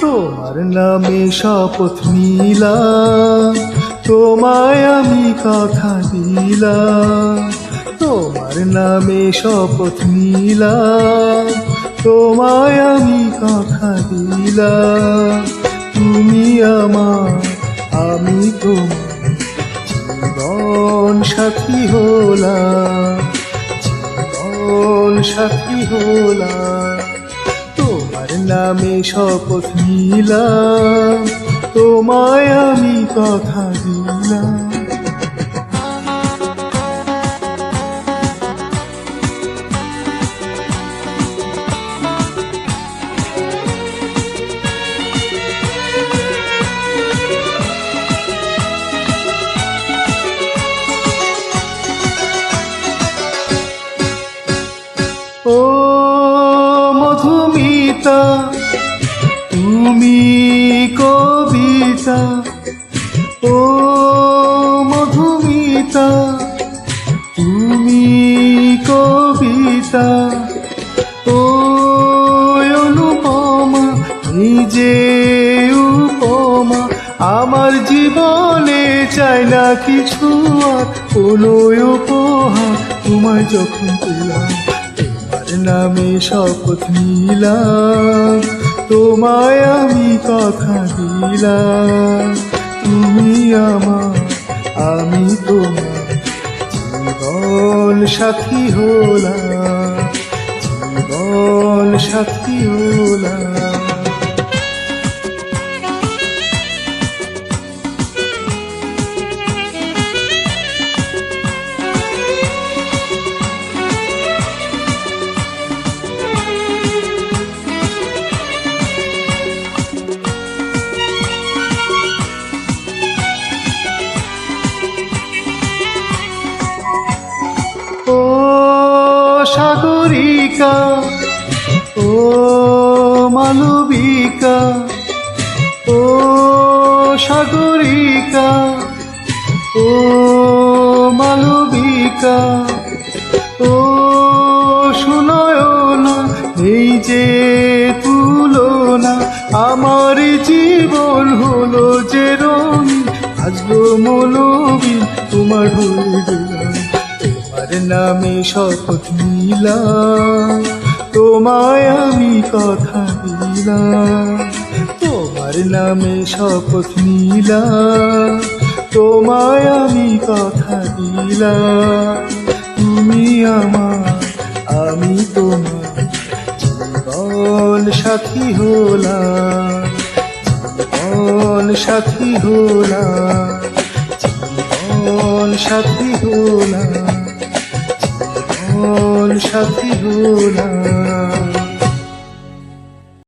তোমার নামে শপথ নিলাম, তোমায় আমি কথা দিলাম। তোমার নামে শপথ নিলাম, তোমায় আমি কথা দিলাম। তুমি আমার, আমি তোমার জীবন সাথী হলাম, জীবন সাথী হলাম। তোমার নামে শপথ নিলাম, তোমায় আমি কথা দিলাম। ও মধুমিতা, তুমি কবিতা। ও মধুমিতা, তুমি কবিতা। ও অনুপমা, এই যে উপমা। আমার জীবনে চাই না কিছু আর কোনো উপহার। তোমায় যখন পেলাম, তোমার নামে শপথ নিলাম, তোমায় আমি কথা দিলাম। তুমি আমার, আমি তোমার জীবন সাথী হলাম, জীবন সাথী হলাম। ও সাগরিকা, ও মালবিকা। ও সাগরিকা, ও মালবিকা। ও সুনয়না, এই যে তুলনা। আমার জীবন হলো যে রঙিন, আজগো মনোবিন, তোমার হয়ে দিলাম। তোমার নামে শপথ নিলাম, তোমায় আমি কথা দিলাম। তোমার নামে শপথ নিলাম, তোমায় আমি কথা দিলাম। তুমি আমার, আমি তোমার জীবন সাথী হলাম, জীবন সাথী হলাম, জীবন সাথী হলাম, জীবন সাথী হলাম।